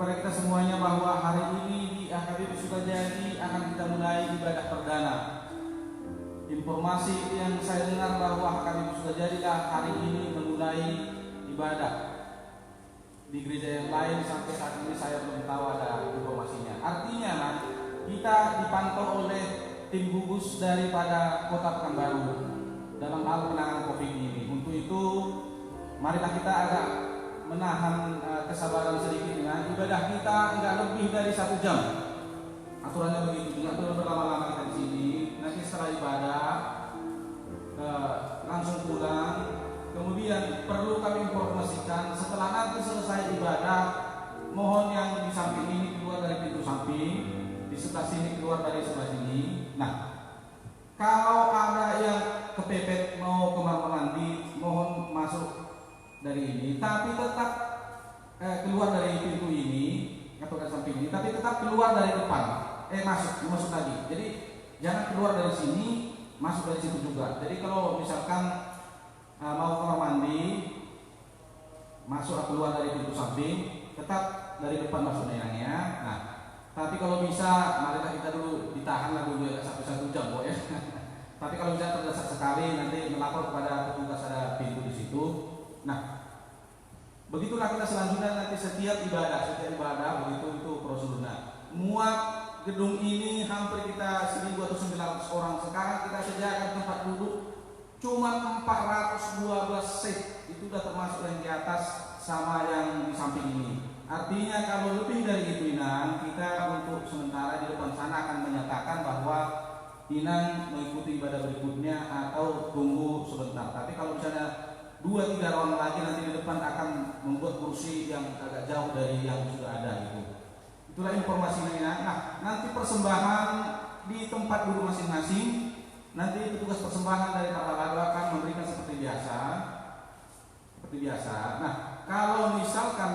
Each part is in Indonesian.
kepada kita semuanya bahwa hari ini di HKBP Sukajadi akan kita mulai ibadah perdana. Informasi yang saya dengar bahwa HKBP Sukajadi hari ini memulai ibadah. Di gereja yang lain sampai saat ini saya belum tahu ada informasinya. Artinya kita dipantau oleh tim gugus daripada Kota Pekanbaru dalam hal penanganan COVID ini. Untuk itu, marilah kita agak menahan kesabaran sedikit dengan ibadah kita enggak lebih dari 1 jam. Aturannya begitu, tidak perlu berlama-lama kita di sini. Nanti setelah ibadah langsung pulang. Kemudian perlu kami informasikan setelah nanti selesai ibadah, mohon yang di samping ini keluar dari pintu samping, di sebelah sini keluar dari sebelah sini. Nah, kalau ada yang kepepet mau kamar mandi, mohon masuk dari ini, tapi tetap keluar dari pintu ini atau dari samping ini, tapi tetap keluar dari depan. Masuk lagi. Jadi jangan keluar dari sini, masuk dari situ juga. Jadi kalau misalkan mau kamar mandi, masuk atau keluar dari pintu samping, tetap dari depan masuknya ya. Nah, tapi kalau bisa, marilah kita dulu ditahanlah dulu ya sampai 1 jam, ya. Tapi kalau bisa terdesak sekali, nanti melapor kepada petugas ada pintu di situ. Nah, begitulah kita selanjutnya nanti setiap ibadah begitu itu prosedurnya. Muat gedung ini hampir kita 1.900 orang. Sekarang kita sediakan tempat duduk cuma 412 seat, itu sudah termasuk yang di atas sama yang di samping ini. Artinya kalau lebih dari itu kita untuk sementara di depan sana akan menyatakan bahwa Inang mengikuti ibadah berikutnya atau tunggu sebentar. Tapi kalau misalnya 2-3 orang lagi nanti di depan akan membuat kursi yang agak jauh dari yang sudah ada gitu. Itulah informasinya. Nah, nanti persembahan di tempat duduk masing-masing. Nanti petugas persembahan dari Pak Lalu akan memberikan seperti biasa. Nah, kalau misalkan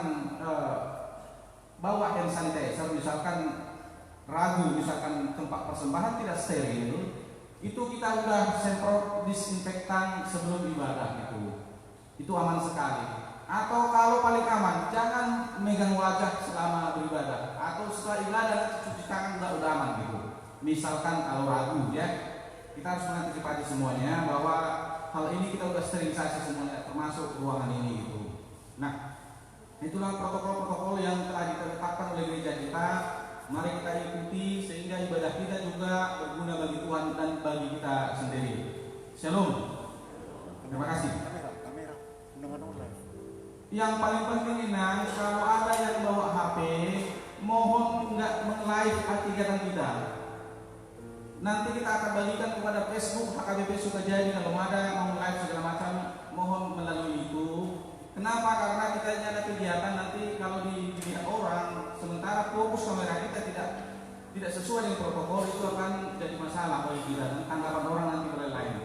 bawa hand sanitizer, misalkan ragu, misalkan tempat persembahan tidak steril, itu kita udah semprot disinfektan sebelum ibadah gitu. Itu aman sekali. Atau kalau paling aman, jangan megang wajah selama beribadah. Atau setelah ibadah cuci tangan udah aman gitu. Misalkan kalau ragu ya. Kita harus mengantisipasi semuanya bahwa hal ini kita sudah sterilisasi semuanya termasuk ruangan ini gitu. Nah, itulah protokol-protokol yang telah ditetapkan oleh gereja kita. Mari kita ikuti sehingga ibadah kita juga berguna bagi Tuhan dan bagi kita sendiri. Shalom. Terima kasih. Yang paling penting ini, kalau ada yang bawa HP, mohon nggak meng-live kegiatan kita. Nanti kita akan bagikan kepada Facebook HKBP Sukajadi. Kalau ada yang mau live segala macam, mohon melalui itu. Kenapa? Karena kita ada kegiatan nanti kalau dilihat orang, sementara fokus kamera kita tidak sesuai dengan protokol, itu akan jadi masalah bagi kita dan tanggapan orang nanti lain.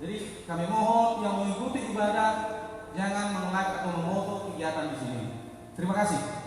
Jadi kami mohon yang mengikuti ibadah jangan meng-live atau memoto kegiatan di sini. Terima kasih.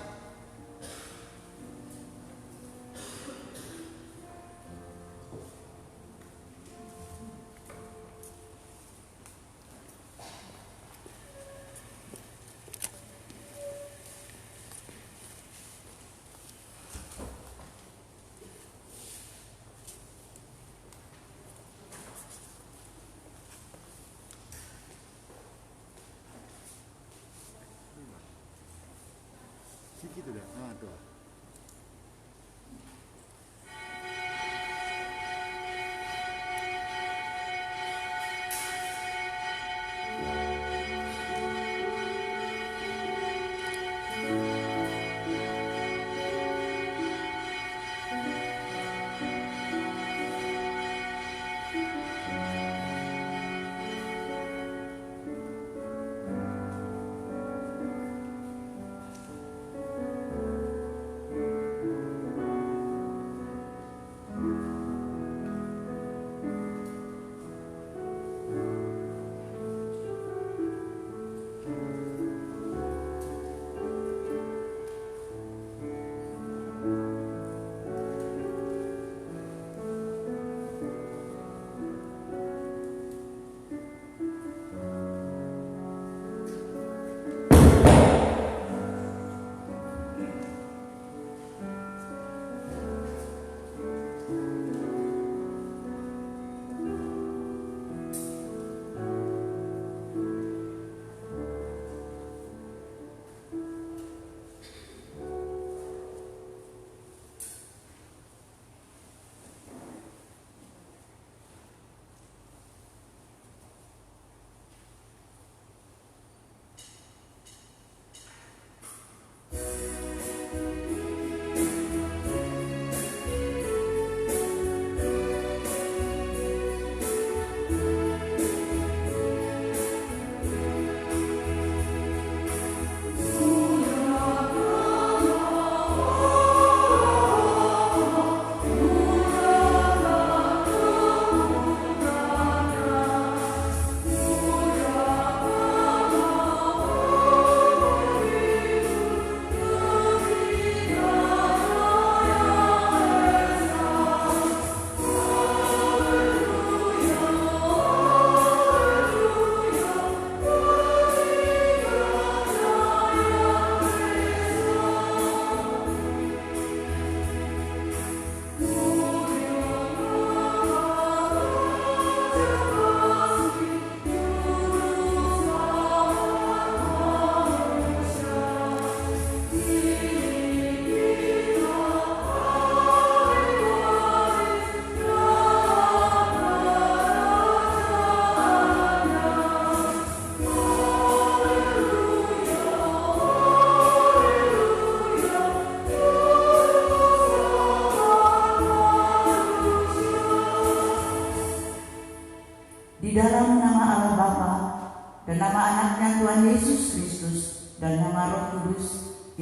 Gitu dah. Tuh.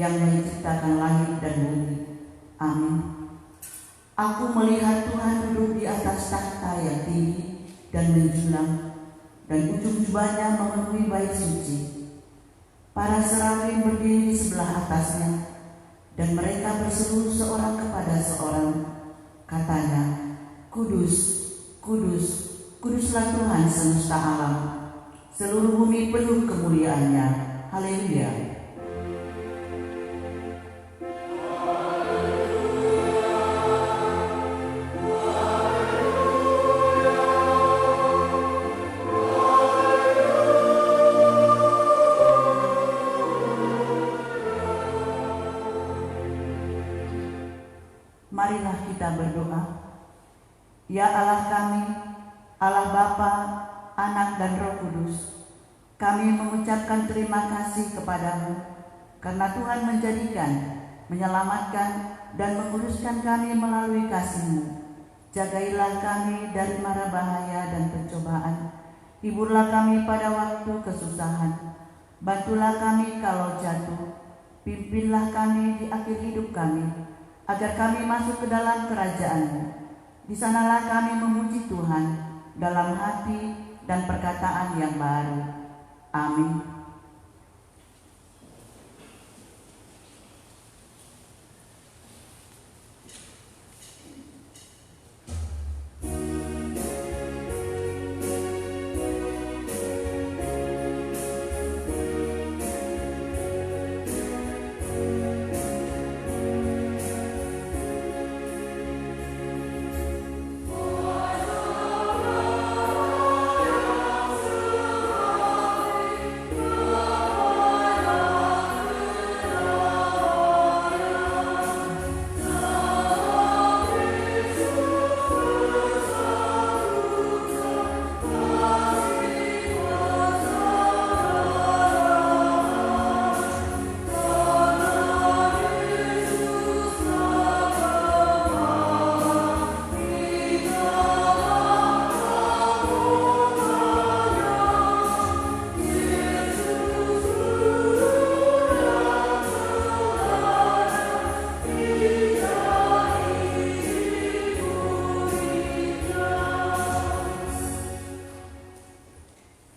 yang menciptakan langit dan bumi. Amin. Aku melihat Tuhan duduk di atas takhta yang tinggi dan menjulang, dan ujung jubahnya memenuhi bait suci. Para serafim berdiri di sebelah atasnya, dan mereka berseru seorang kepada seorang. Katanya, Kudus, Kudus, Kuduslah Tuhan semesta alam. Seluruh bumi penuh kemuliaan-Nya. Haleluya. Marilah kita berdoa. Ya Allah kami, Allah Bapa, Anak dan Roh Kudus, kami mengucapkan terima kasih kepadamu karena Tuhan menjadikan, menyelamatkan, dan menguruskan kami melalui kasih-Mu. Jagailah kami dari mara bahaya dan pencobaan. Hiburlah kami pada waktu kesusahan. Bantulah kami kalau jatuh. Pimpinlah kami di akhir hidup kami, agar kami masuk ke dalam kerajaan-Mu. Di sanalah kami memuji Tuhan dalam hati dan perkataan yang baru. Amin.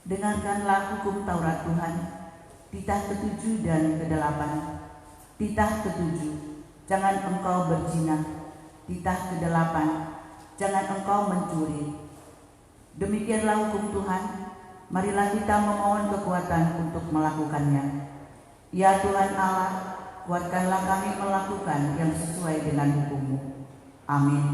Dengarkanlah hukum Taurat Tuhan. Titah ke-7 dan ke-8. Titah ke-7, jangan engkau berzina. Titah ke-8, jangan engkau mencuri. Demikianlah hukum Tuhan. Marilah kita memohon kekuatan untuk melakukannya. Ya Tuhan Allah, kuatkanlah kami melakukan yang sesuai dengan hukum-Mu. Amin.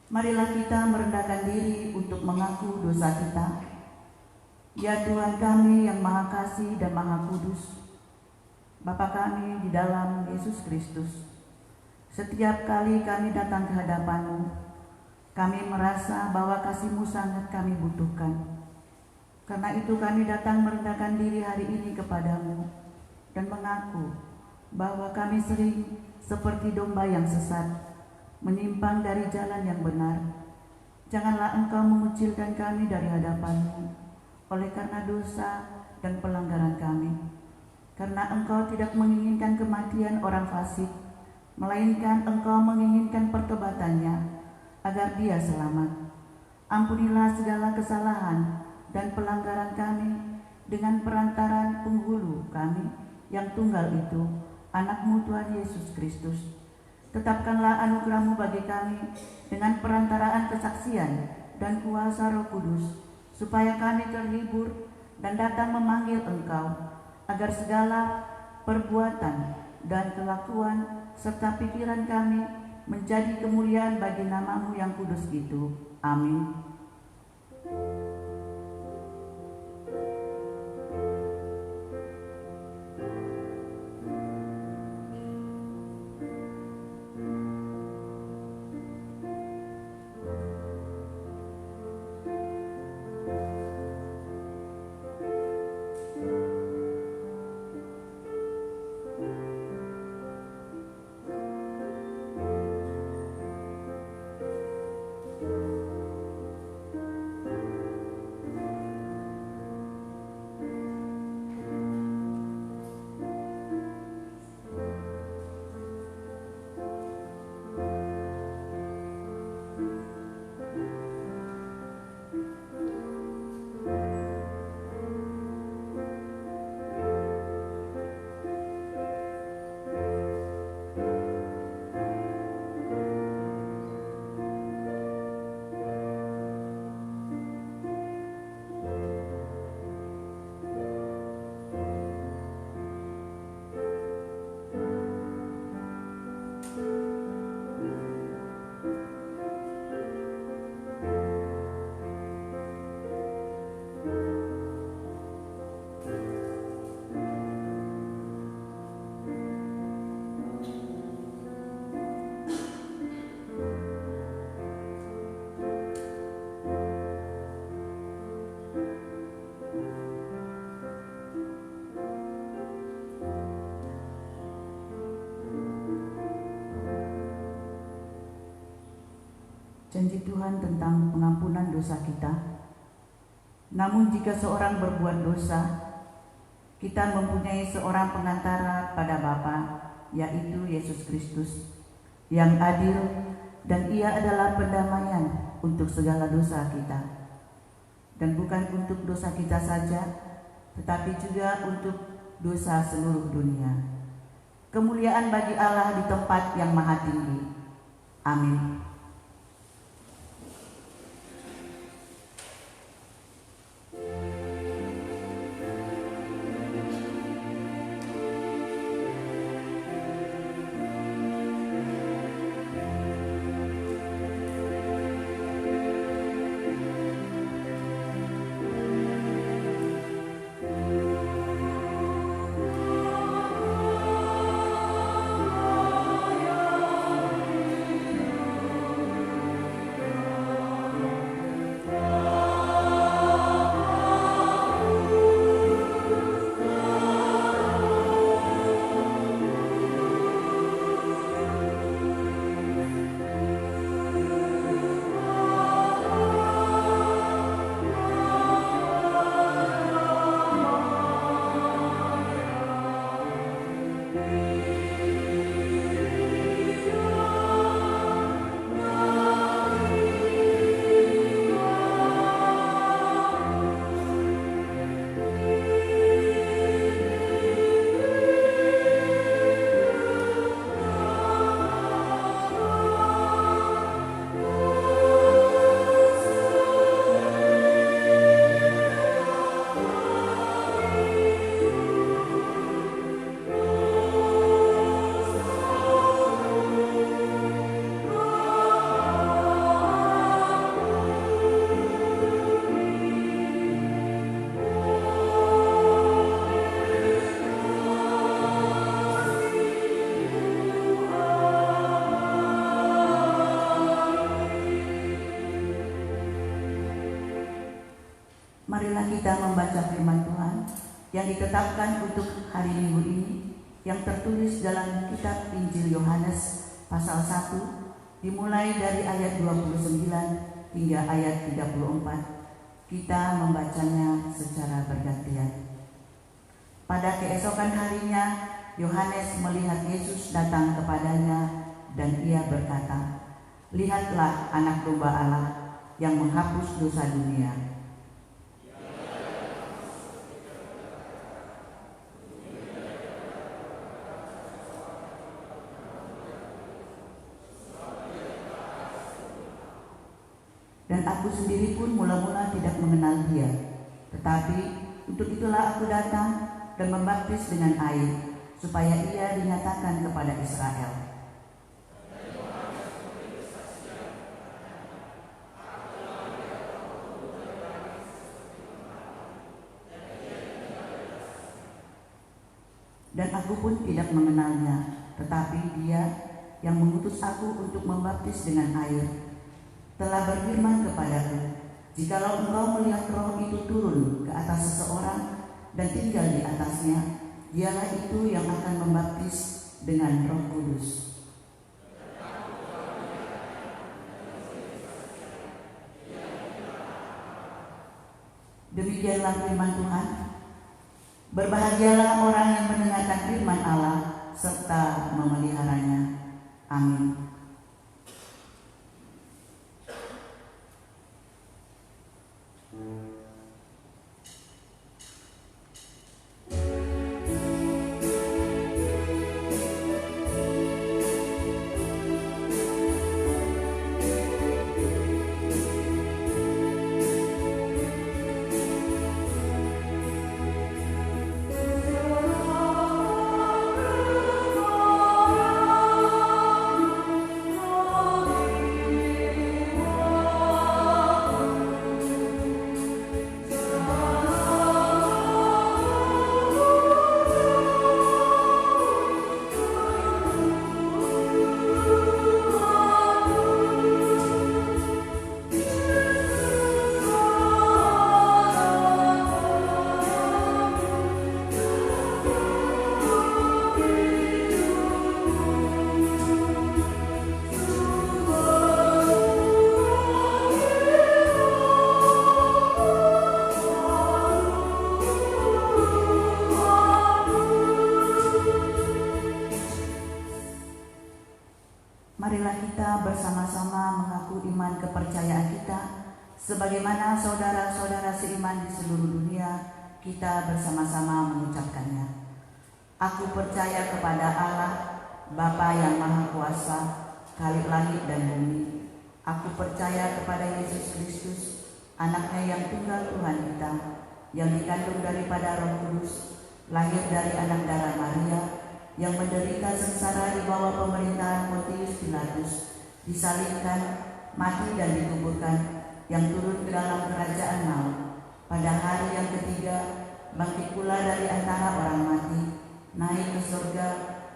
Marilah kita merendahkan diri untuk mengaku dosa kita. Ya Tuhan kami yang Maha Kasih dan Maha Kudus, Bapa kami di dalam Yesus Kristus, setiap kali kami datang ke hadapan-Mu, kami merasa bahwa kasih-Mu sangat kami butuhkan. Karena itu kami datang merendahkan diri hari ini kepadamu dan mengaku bahwa kami sering seperti domba yang sesat, menyimpang dari jalan yang benar. Janganlah Engkau mengucilkan kami dari hadapan-Mu oleh karena dosa dan pelanggaran kami. Karena Engkau tidak menginginkan kematian orang fasik, melainkan Engkau menginginkan pertobatannya agar dia selamat. Ampunilah segala kesalahan dan pelanggaran kami dengan perantaran penghulu kami yang tunggal itu, anak-Mu Tuhan Yesus Kristus. Tetapkanlah anugerah-Mu bagi kami dengan perantaraan kesaksian dan kuasa Roh Kudus, supaya kami terhibur dan datang memanggil Engkau, agar segala perbuatan dan kelakuan serta pikiran kami menjadi kemuliaan bagi nama-Mu yang kudus itu. Amin. Janji Tuhan tentang pengampunan dosa kita. Namun jika seorang berbuat dosa, kita mempunyai seorang pengantara pada Bapa, yaitu Yesus Kristus, yang adil, dan Ia adalah pendamaian untuk segala dosa kita. Dan bukan untuk dosa kita saja, tetapi juga untuk dosa seluruh dunia. Kemuliaan bagi Allah di tempat yang maha tinggi. Amin. Marilah kita membaca firman Tuhan yang ditetapkan untuk hari Minggu ini, yang tertulis dalam kitab Injil Yohanes pasal 1, dimulai dari ayat 29 hingga ayat 34. Kita membacanya secara bergantian. Pada keesokan harinya, Yohanes melihat Yesus datang kepadanya dan ia berkata, "Lihatlah anak domba Allah yang menghapus dosa dunia. Dan aku sendiri pun mula-mula tidak mengenal Dia, tetapi untuk itulah aku datang dan membaptis dengan air, supaya Ia dinyatakan kepada Israel. Dan aku pun tidak mengenalnya, tetapi Dia yang mengutus aku untuk membaptis dengan air telah berfirman kepadaku, jikalau engkau melihat roh itu turun ke atas seseorang dan tinggal di atasnya, dialah itu yang akan membaptis dengan Roh Kudus. Demikianlah firman Tuhan. Berbahagialah orang yang mendengarkan firman Allah serta memeliharanya. Amin. Marilah kita bersama-sama mengaku iman kepercayaan kita, sebagaimana saudara-saudara seiman di seluruh dunia, kita bersama-sama mengucapkannya. Aku percaya kepada Allah, Bapa yang Maha Kuasa, Khalik langit dan bumi. Aku percaya kepada Yesus Kristus, Anaknya yang tunggal Tuhan kita, yang dikandung daripada Roh Kudus, lahir dari anak darah Maria, yang menderita sengsara di bawah pemerintahan Pontius Pilatus, disalibkan, mati dan dikuburkan, yang turun ke dalam kerajaan maut, pada hari yang ketiga bangkit pula dari antara orang mati, naik ke surga,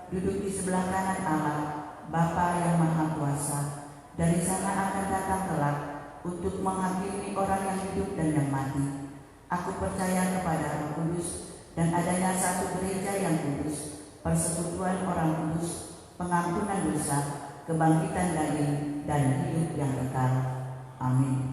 duduk di sebelah kanan Allah, Bapa yang Maha Kuasa. Dari sana akan datang kelak untuk menghakimi orang yang hidup dan yang mati. Aku percaya kepada Roh Kudus dan adanya satu gereja yang kudus, persekutuan orang kudus, pengampunan dosa, kebangkitan daging, dan hidup yang kekal. Amin.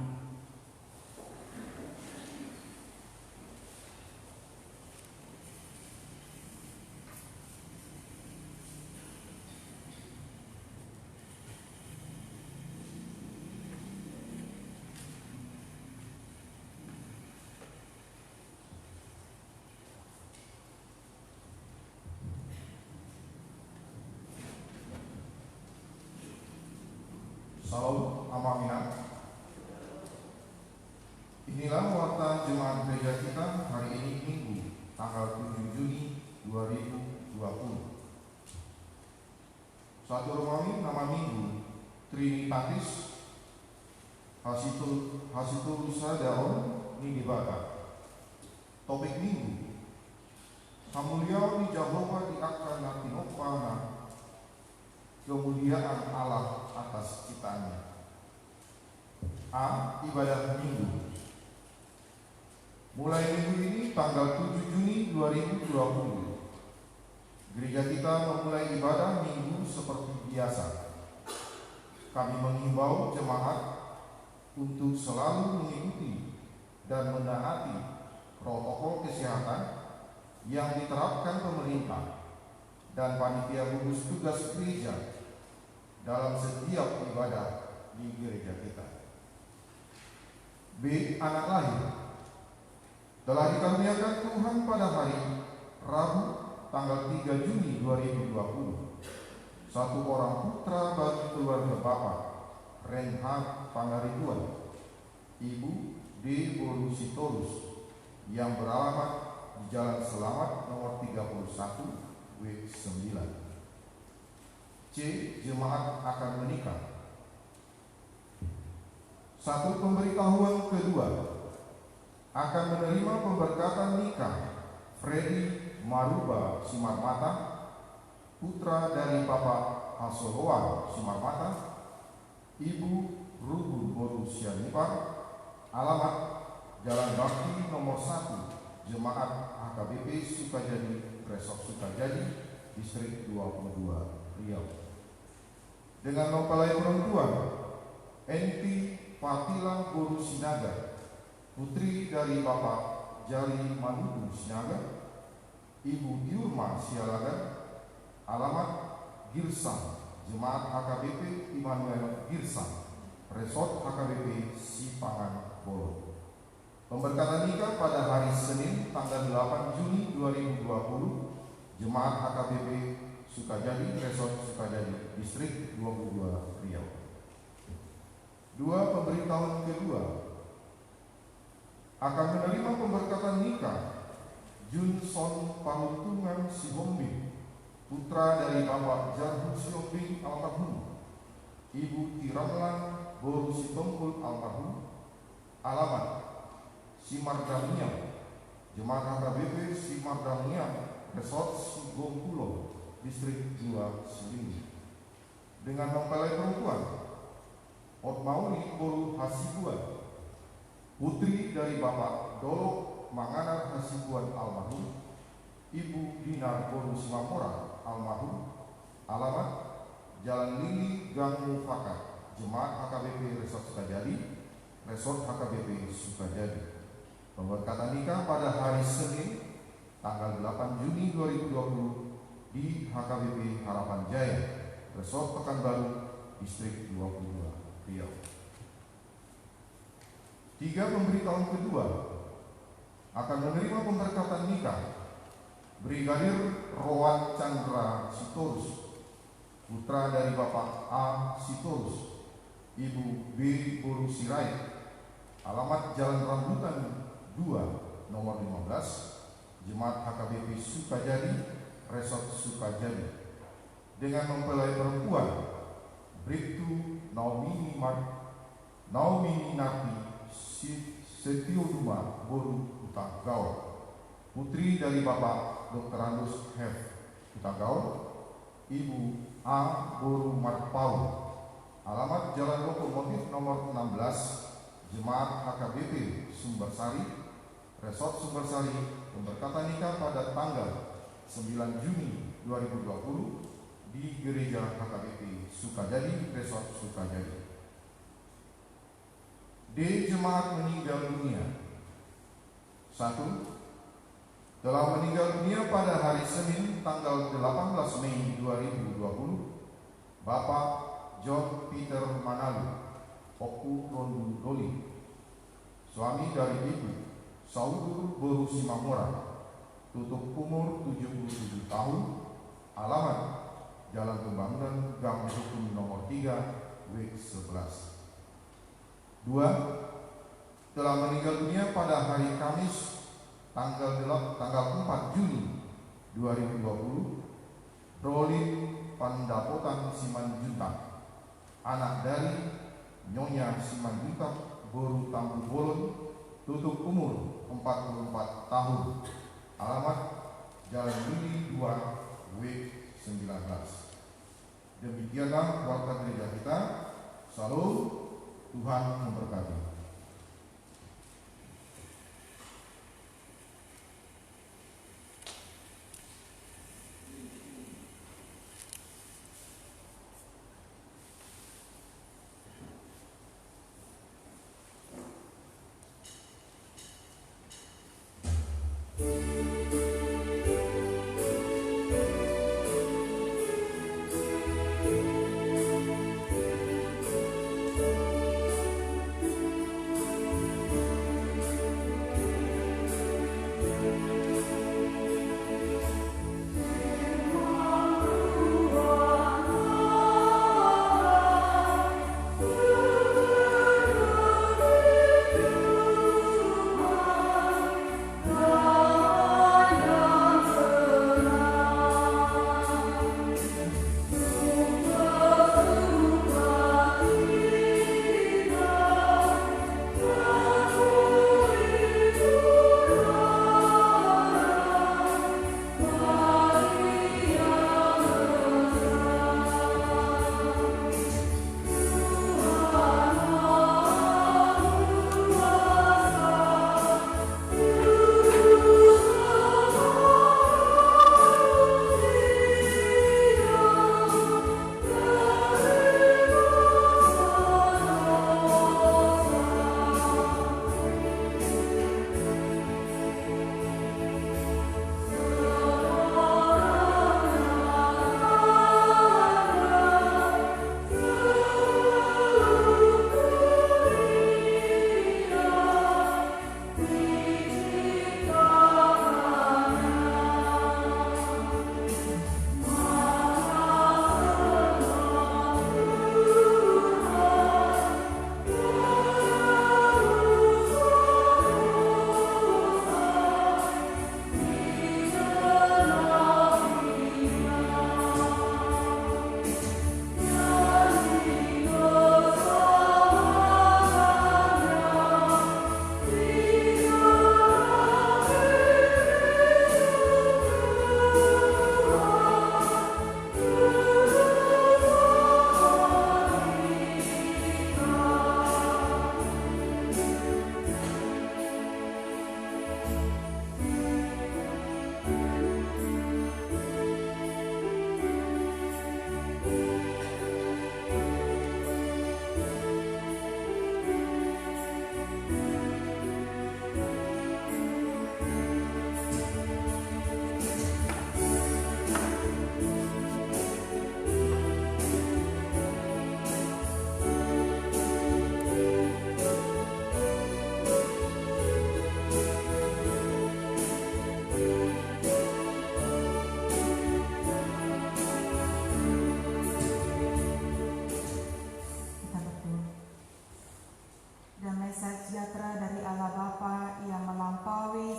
Salam Amamina. Inilah warta jemaat gereja kita hari ini Minggu, tanggal 7 Juni 2020. Satu Romawi nama Minggu, Trinitatis Hasitul Sadaon Nidibata. Topik Minggu, Hamulia ni Jehovah di akan natinopana, kemuliaan Allah atas ciptaannya. A. Ibadah Minggu. Mulai minggu ini tanggal 7 Juni 2020, gereja kita memulai ibadah minggu seperti biasa. Kami menghimbau jemaat untuk selalu mengikuti dan menaati protokol kesehatan yang diterapkan pemerintah dan panitia gugus tugas gereja dalam setiap ibadah di gereja kita. B. Anak lahir. Telah dikaruniakan Tuhan pada hari Rabu tanggal 3 Juni 2020 satu orang putra bagi keluarga Bapak Reinhard Pangaribuan, Ibu D. Boru Sitorus, yang beralamat di Jalan Selamat nomor 31 W9. C. Jemaat akan menikah. Satu pemberitahuan kedua, akan menerima pemberkatan nikah Freddy Maruba Simarmata, putra dari Bapak Hasoloa Simarmata, Ibu Rubu Boru Sianipar, alamat Jalan Bakti nomor 1, Jemaat HKBP Sukajadi, Resort Sukajadi, Distrik 22, Riau. Dengan mempelai perempuan Enti Fatila Boru Sinaga, putri dari Bapak Jari Manudu Sinaga, Ibu Yurma Sialaga, alamat Girsang, Jemaat HKBP Immanuel Girsang, Resort HKBP Sipangan Bolo. Pemberkatan nikah pada hari Senin tanggal 8 Juni 2020, Jemaat HKBP Sukajadi, Resort Sukajadi, Distrik 22, Riau. 2. Pemberitahuan kedua, akan menerima pemberkatan nikah Junson Pahutungan Sihombing, putra dari Bapak Jarhu Sihombing almarhum, Ibu Tiramlan Boru Sitompul almarhum, alamat Simardamiang, Jemaat HKBP Simardamiang, Resort Sigompulo, Distrik 2, Selingi. Dengan mempelai perempuan Otmauli Boru Hasibuan, putri dari Bapak Dolok Manganar Hasibuan almarhum, Ibu Dinar Boru Simamora almarhum, alamat Jalan Lili Gang Mufakat, Jemaat HKBP Resort Sukajadi, Resort HKBP Sukajadi. Pemberkatan nikah pada hari Senin tanggal 8 Juni 2020 di HKBP Harapan Jaya, Resort Pekanbaru, Distrik 22, Riau. 3. Pemberitahuan kedua, akan menerima pemberkatan nikah Brigadir Rowan Chandra Sitorus, putra dari Bapak A. Sitorus, Ibu B. Boru Sirait, alamat Jalan Rambutan 2 nomor 15, Jemaat HKBP Sukajadi, Resort Sukajadi. Dengan mempelai perempuan Bribtu Naomi Nati Setioduma Boru Utagaul, putri dari Bapak Dr. Andus F. Utagaul, Ibu A. Boru Marpau, alamat Jalan Lokomotif nomor 16, Jemaat HKBP Sumbersari, Resort Sumbersari. Pemberkatan nikah pada tanggal 9 Juni 2020 di Gereja HKBP Sukajadi, Resort Sukajadi. D. Jemaat meninggal dunia. 1. Telah meninggal dunia pada hari Senin tanggal 18 Mei 2020 Bapak John Peter Manalu Oku Rondu Doli, suami dari Ibu Saudur Boru Simamora, tutup umur 77 tahun, alamat Jalan Pembangunan Gang Hukum nomor 3 W11. 2. Telah meninggal dunia pada hari Kamis tanggal 4 Juni 2020 Rolin Pandapotan Simanjuntak, anak dari Nyonya Simanjuntak Boru Tambu Bolon, tutup umur 44 tahun, alamat Jalan Lili 2 W19. Demikianlah warta gereja kita. Salam, Tuhan memberkati.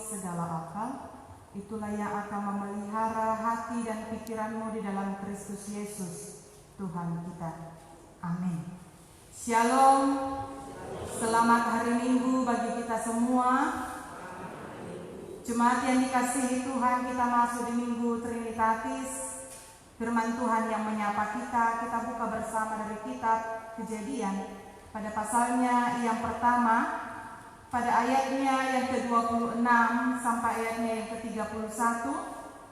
segala akal, itulah yang akan memelihara hati dan pikiranmu di dalam Kristus Yesus, Tuhan kita. Amin. Shalom. Selamat hari Minggu bagi kita semua. Jemaat yang dikasihi Tuhan, kita masuk di Minggu Trinitatis. Firman Tuhan yang menyapa kita buka bersama dari kitab Kejadian pada pasalnya yang pertama, pada ayatnya yang ke-26 sampai ayatnya yang ke-31.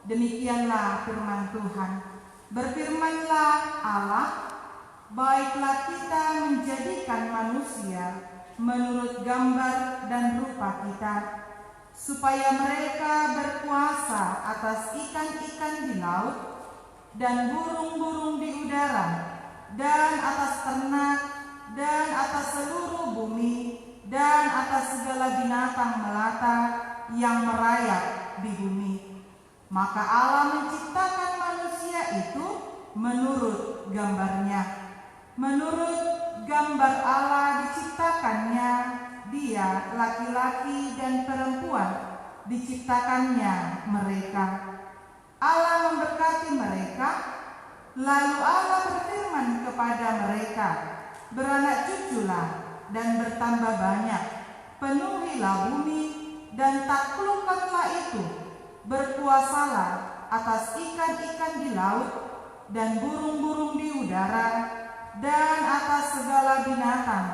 Demikianlah firman Tuhan. Berfirmanlah Allah, baiklah kita menjadikan manusia menurut gambar dan rupa kita, supaya mereka berkuasa atas ikan-ikan di laut dan burung-burung di udara dan atas ternak dan atas seluruh bumi dan atas segala binatang melata yang merayap di bumi. Maka Allah menciptakan manusia itu menurut gambarnya. Menurut gambar Allah diciptakannya dia, laki-laki dan perempuan diciptakannya mereka. Allah memberkati mereka, lalu Allah berfirman kepada mereka, beranak cuculah dan bertambah banyak, penuhilah bumi dan taklukkanlah itu, berkuasalah atas ikan-ikan di laut dan burung-burung di udara dan atas segala binatang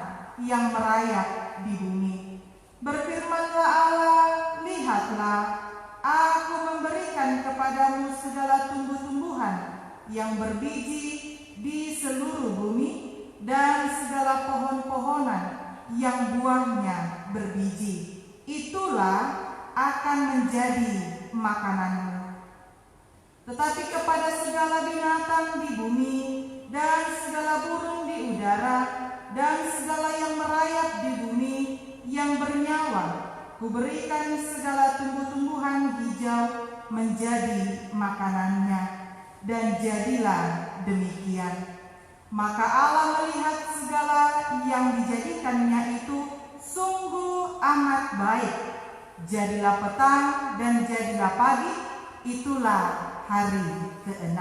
yang merayap di bumi. Berfirmanlah Allah, lihatlah, aku memberikan kepadamu segala tumbuh-tumbuhan yang berbiji di seluruh bumi dan segala pohon-pohonan yang buahnya berbiji. Itulah akan menjadi makananmu. Tetapi kepada segala binatang di bumi dan segala burung di udara dan segala yang merayap di bumi yang bernyawa, kuberikan segala tumbuh-tumbuhan hijau menjadi makanannya. Dan jadilah demikian. Maka Allah melihat segala yang dijadikannya itu sungguh amat baik. Jadilah petang dan jadilah pagi, itulah hari ke-6.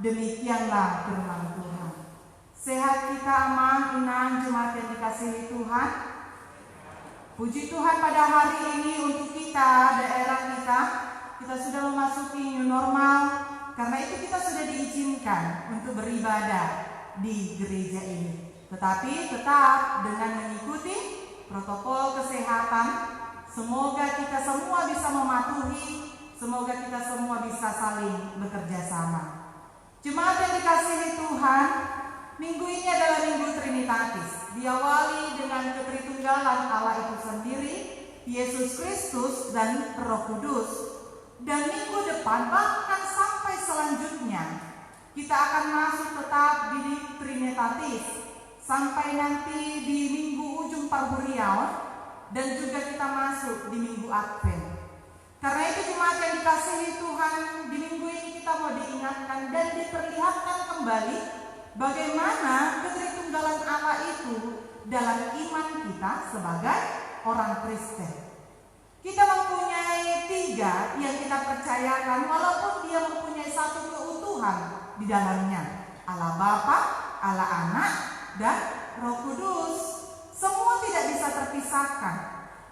Demikianlah firman Tuhan. Sehat kita aman, jemaat yang dikasihi Tuhan. Puji Tuhan, pada hari ini untuk kita, daerah kita sudah memasuki new normal. Karena itu kita sudah diizinkan untuk beribadah di gereja ini. Tetapi tetap dengan mengikuti protokol kesehatan. Semoga kita semua bisa mematuhi, semoga kita semua bisa saling bekerja sama. Jemaat yang dikasihi Tuhan, minggu ini adalah Minggu Trinitatis. Diawali dengan ketritunggalan Allah itu sendiri, Yesus Kristus dan Roh Kudus. Dan minggu depan bahkan sampai selanjutnya kita akan masuk tetap di Trinitatis sampai nanti di minggu ujung Parburial dan juga kita masuk di minggu Advent. Karena itu jemaat yang dikasihi Tuhan, di minggu ini kita mau diingatkan dan diperlihatkan kembali bagaimana ketritunggalan Allah itu dalam iman kita sebagai orang Kristen. Kita mempunyai 3 yang kita percayakan, walaupun dia mempunyai satu keutuhan di dalamnya. Allah Bapa, Allah Anak, dan Roh Kudus. Semua tidak bisa terpisahkan.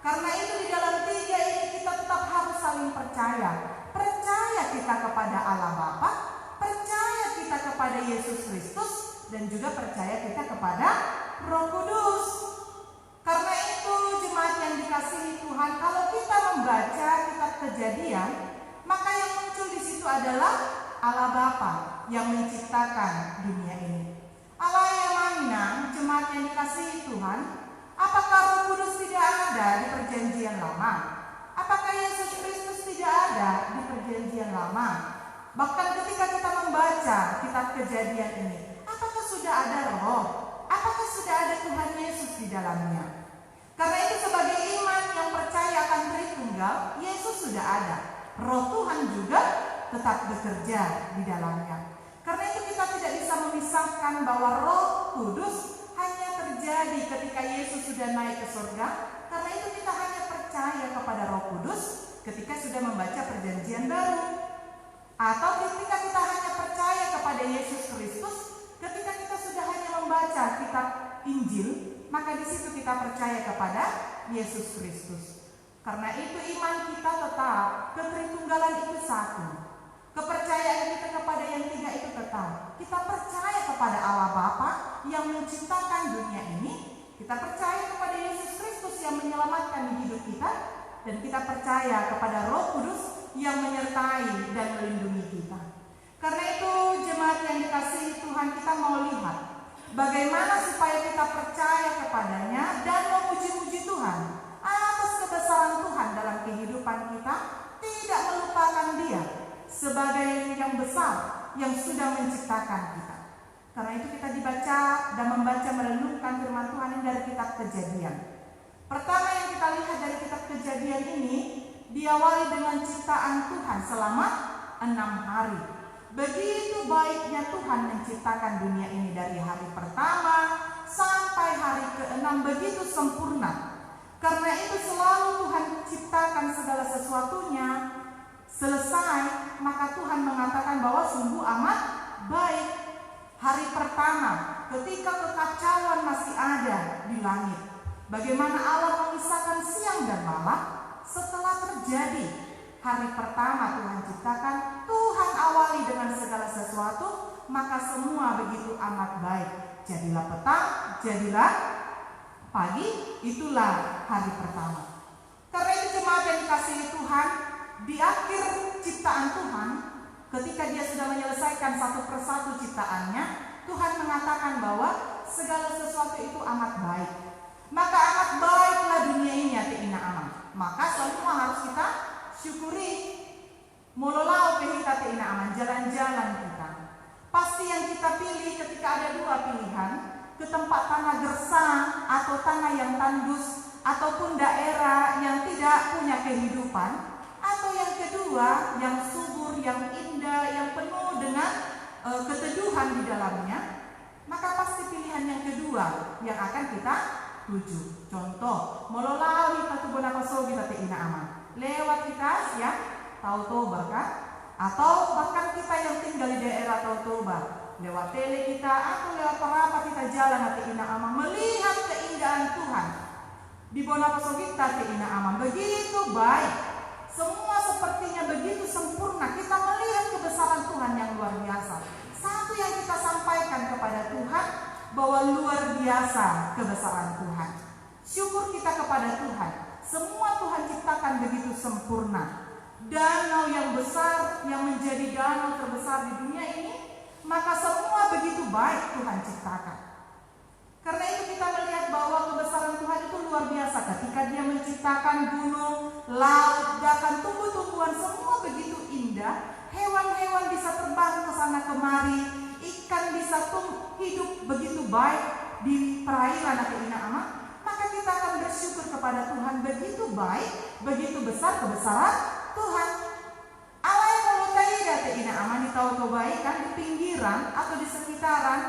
Karena itu di dalam 3 ini kita tetap harus saling percaya. Percaya kita kepada Allah Bapa, percaya kita kepada Yesus Kristus, dan juga percaya kita kepada Roh Kudus. Karena itu jemaat yang dikasihi Tuhan, kalau kita membaca kitab Kejadian, maka yang muncul di situ adalah Allah Bapa yang menciptakan dunia ini. Allah yang Maha, jemaat yang dikasihi Tuhan, apakah Roh Kudus tidak ada di Perjanjian Lama? Apakah Yesus Kristus tidak ada di Perjanjian Lama? Bahkan ketika kita membaca kitab Kejadian ini, apakah sudah ada Roh? Apakah sudah ada Tuhan Yesus di dalamnya? Karena itu sebagai iman yang percaya akan Tritunggal, Yesus sudah ada. Roh Tuhan juga tetap bekerja di dalamnya. Karena itu kita tidak bisa memisahkan bahwa Roh Kudus hanya terjadi ketika Yesus sudah naik ke surga. Karena itu kita hanya percaya kepada Roh Kudus perjanjian baru. Atau ketika kita hanya percaya kepada Yesus Kristus, ketika kita sudah hanya membaca kitab Injil, maka di situ kita percaya kepada Yesus Kristus. Karena itu iman kita tetap, ketritunggalan itu satu. Kepercayaan kita kepada yang tiga itu tetap. Kita percaya kepada Allah Bapa yang menciptakan dunia ini. Kita percaya kepada Yesus Kristus yang menyelamatkan hidup kita. Dan kita percaya kepada Roh Kudus yang menyertai dan melindungi kita. Karena itu jemaat yang dikasihi Tuhan, kita mau lihat bagaimana supaya kita percaya kepadanya dan memuji-muji Tuhan atas kebesaran Tuhan dalam kehidupan kita, tidak melupakan Dia sebagai yang besar yang sudah menciptakan kita. Karena itu kita dibaca dan membaca merenungkan firman Tuhan ini dari kitab Kejadian. Pertama yang kita lihat dari kitab Kejadian ini diawali dengan ciptaan Tuhan selama 6 hari. Begitu baiknya Tuhan menciptakan dunia ini dari hari pertama sampai hari ke-6, begitu sempurna. Karena itu selalu Tuhan ciptakan segala sesuatunya selesai, maka Tuhan mengatakan bahwa sungguh amat baik. Hari pertama ketika kekacauan masih ada di langit, bagaimana Allah memisahkan siang dan malam. Setelah terjadi hari pertama Tuhan ciptakan, Tuhan awali dengan segala sesuatu, maka semua begitu amat baik. Jadilah petang, jadilah pagi, itulah hari pertama. Karena itu jemaat yang dikasihi Tuhan, di akhir ciptaan Tuhan, ketika Dia sudah menyelesaikan satu persatu ciptaannya, Tuhan mengatakan bahwa segala sesuatu itu amat baik. Maka amat baiklah dunia ini ati ina aman. Maka semua harus kita syukuri. Mololau pehita ati ina aman, jalan-jalan kita. Pasti yang kita pilih ketika ada dua pilihan, ke tempat tanah gersang atau tanah yang tandus, ataupun daerah yang tidak punya kehidupan, atau yang kedua yang subur, yang indah, yang penuh dengan keteduhan di dalamnya, maka pasti pilihan yang kedua yang akan kita tuju. Contoh, mololawi tatu bonakoso kita ina aman. Lewat kita ya Tautoba kan? Atau bahkan kita yang tinggal di daerah Tautoba, lewat tele kita atau lewat perapat kita jalan hati ina aman, melihat keindahan Tuhan di bonakoso kita ina aman. Begitu baik, semua sepertinya begitu sempurna. Kita melihat kebesaran Tuhan yang luar biasa. Satu yang kita sampaikan kepada Tuhan, bahwa luar biasa kebesaran Tuhan. Syukur kita kepada Tuhan. Semua Tuhan ciptakan begitu sempurna. Danau yang besar, yang menjadi danau terbesar di dunia ini, maka semua begitu baik Tuhan ciptakan. Karena itu kita melihat bahwa kebesaran Tuhan itu luar biasa. Ketika Dia menciptakan gunung, laut, bahkan tumbuh-tumbuhan, semua begitu indah. Hewan-hewan bisa terbang ke sana kemari, ikan bisa hidup begitu baik di perairan atau ina aman. Maka kita akan bersyukur kepada Tuhan, begitu baik, begitu besar kebesaran Tuhan. Allah yang melukai atau ina aman di Tautoba kan, di pinggiran atau di sekitaran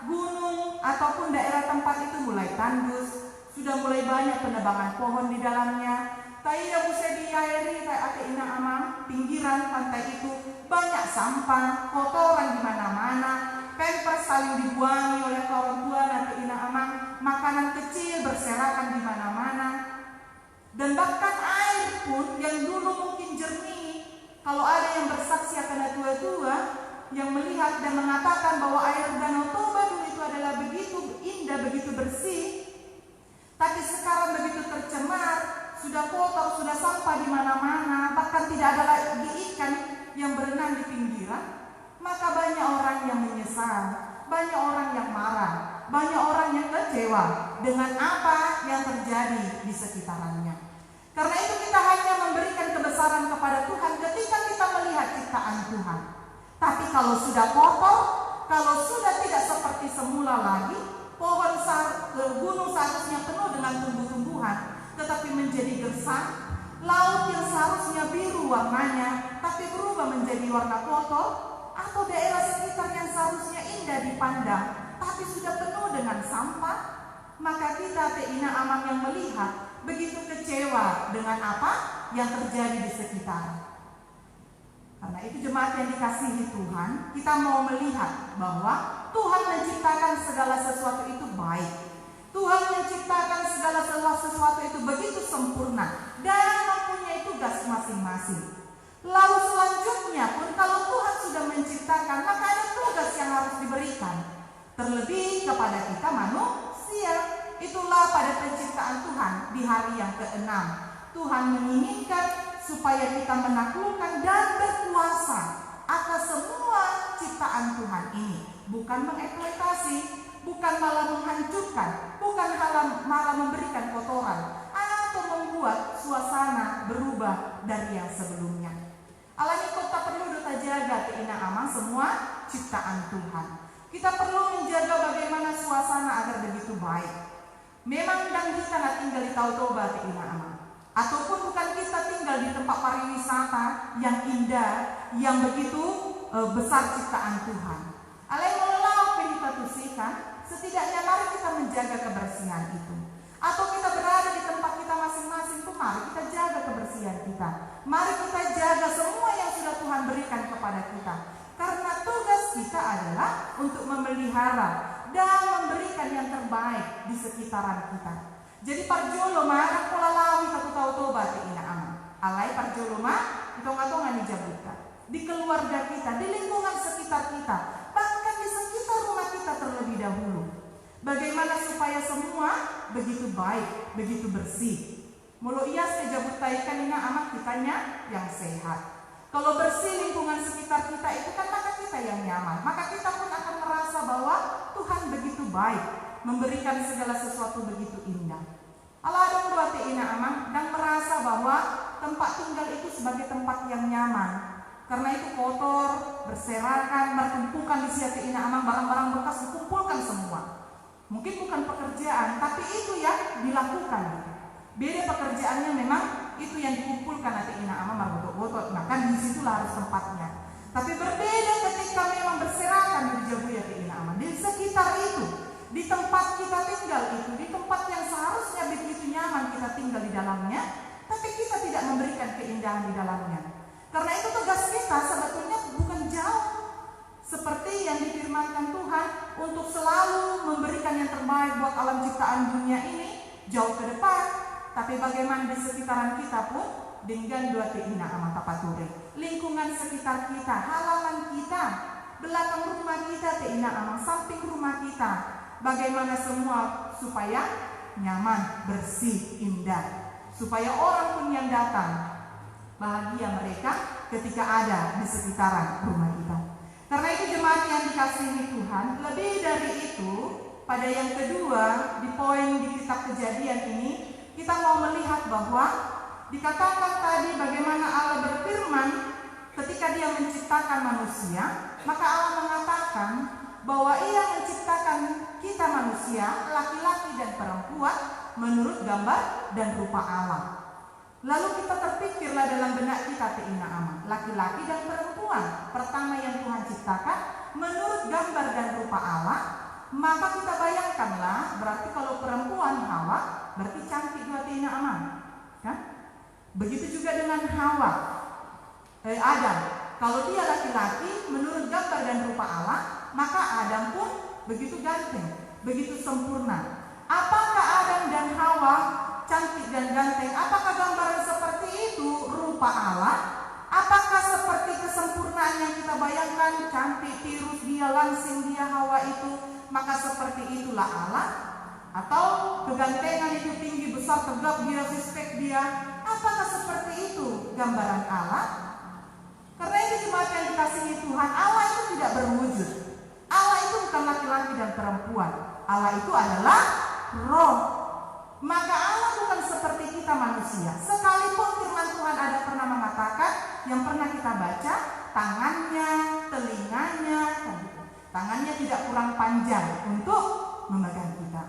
gunung ataupun daerah tempat itu mulai tandus, sudah mulai banyak penebangan pohon di dalamnya. Taida busedi airi atau ina aman, pinggiran pantai itu banyak sampah, kotoran di mana-mana, pampers saling dibuangi oleh orang tua atau ina aman, makanan kecil berserakan di mana-mana, dan bahkan air pun yang dulu mungkin jernih. Kalau ada yang bersaksi akan tua-tua yang melihat dan mengatakan bahwa air Danau Toba dulu itu adalah begitu indah, begitu bersih, tapi sekarang begitu tercemar, sudah kotor, sudah sampah di mana-mana, bahkan tidak ada lagi ikan yang berenang di pinggiran. Maka banyak orang yang menyesal, banyak orang yang marah, banyak orang yang kecewa dengan apa yang terjadi di sekitarannya. Karena itu kita hanya memberikan kebesaran kepada Tuhan ketika kita melihat ciptaan Tuhan. Tapi kalau sudah kotor, kalau sudah tidak seperti semula lagi, pohon gunung seharusnya penuh dengan tumbuh-tumbuhan, tetapi menjadi gersang, laut yang seharusnya biru warnanya, tapi berubah menjadi warna kotor, atau daerah sekitar yang seharusnya indah dipandang, tapi sudah penuh dengan sampah, maka kita teina amang yang melihat begitu kecewa dengan apa yang terjadi di sekitar. Karena itu jemaat yang dikasihi Tuhan, kita mau melihat bahwa Tuhan menciptakan segala sesuatu itu baik. Tuhan menciptakan segala sesuatu itu begitu sempurna dan mempunyai tugas masing-masing. Lalu selanjutnya pun kalau Tuhan sudah menciptakan, maka ada tugas yang harus diberikan. Terlebih kepada kita manusia. Itulah pada penciptaan Tuhan di hari yang ke-6. Tuhan menginginkan supaya kita menaklukkan dan berkuasa atas semua ciptaan Tuhan ini. Bukan mengeksploitasi, bukan malah menghancurkan, bukan malah memberikan kotoran atau membuat suasana berubah dari yang sebelumnya. Allah ini kota perlu kita jaga keina amang semua ciptaan Tuhan. Kita perlu menjaga bagaimana suasana agar begitu baik. Memang dan kita nggak tinggal di Tautoba keina amang. Ataupun bukan kita tinggal di tempat pariwisata yang indah, yang begitu besar ciptaan Tuhan. Allah yang mengelola kita tusikan, setidaknya mari kita menjaga kebersihan itu. Atau kita berada di tempat kita masing-masing itu, mari kita jaga kebersihan kita. Mari kita jaga semua yang sudah Tuhan berikan kepada kita. Karena tugas kita adalah untuk memelihara dan memberikan yang terbaik di sekitaran kita. Jadi parjoloma kan pola lawi satu tahu tobat ina aman. Alai parjoloma hitung-hitungan dijabukan di keluarga kita, di lingkungan sekitar kita, bahkan di sekitar rumah kita terlebih dahulu. Bagaimana supaya semua begitu baik, begitu bersih. Mulu ia sejabutaikan ina amat kitanya yang sehat. Kalau bersih lingkungan sekitar kita itu kan maka kita yang nyaman. Maka kita pun akan merasa bahwa Tuhan begitu baik, memberikan segala sesuatu begitu indah. Allah ada berbuat ina amang dan merasa bahwa tempat tinggal itu sebagai tempat yang nyaman. Karena itu kotor, berserakan, bertumpukan di situ ina amang, barang-barang bekas dikumpulkan semua. Mungkin bukan pekerjaan, tapi itu yang dilakukan. Beda pekerjaannya memang itu yang dikumpulkan nanti ina amang margotot-gotot. Nah kan disitulah harus tempatnya. Tapi berbeda ketika memang berserakan di jabuya ina amang di sekitar itu. Di tempat kita tinggal itu, di tempat yang seharusnya begitu nyaman kita tinggal di dalamnya, tapi kita tidak memberikan keindahan di dalamnya. Karena itu tugas kita sebetulnya bukan jauh seperti yang difirmankan Tuhan untuk selalu memberikan yang terbaik buat alam ciptaan dunia ini jauh ke depan. Tapi bagaimana di sekitaran kita pun dengan dua teina amat pature. Lingkungan sekitar kita, halaman kita, belakang rumah kita teina amat, samping rumah kita. Bagaimana semua supaya nyaman, bersih, indah. Supaya orang pun yang datang bahagia mereka ketika ada di sekitaran rumah kita. Karena itu jemaat yang dikasihi Tuhan, lebih dari itu, pada yang kedua di poin di kitab Kejadian ini, kita mau melihat bahwa dikatakan tadi bagaimana Allah berfirman ketika Dia menciptakan manusia, maka Allah mengatakan bahwa Ia menciptakan kita manusia, laki-laki dan perempuan menurut gambar dan rupa Allah. Lalu kita terpikirlah dalam benak kita teina aman, laki-laki dan perempuan pertama yang Tuhan ciptakan menurut gambar dan rupa Allah. Maka kita bayangkanlah, berarti kalau perempuan Hawa berarti cantik dua teina aman, kan? Begitu juga dengan Hawa, Adam. Kalau dia laki-laki menurut gambar dan rupa Allah, maka Adam pun begitu ganteng, begitu sempurna. Apakah Adam dan Hawa cantik dan ganteng? Apakah gambaran seperti itu rupa Allah? Apakah seperti kesempurnaan yang kita bayangkan, cantik, tirus dia, langsing dia Hawa itu, maka seperti itulah Allah? Atau kegantengan itu tinggi, besar, tegap dia, respect dia? Apakah seperti itu gambaran Allah? Karena itu jemaat yang dikasihi Tuhan, Allah itu tidak berwujud. Allah itu bukan laki-laki dan perempuan. Allah itu adalah roh. Maka Allah bukan seperti kita manusia. Sekalipun firman Tuhan ada pernah mengatakan, yang pernah kita baca, tangannya, telinganya, tangannya tidak kurang panjang untuk memegang kita.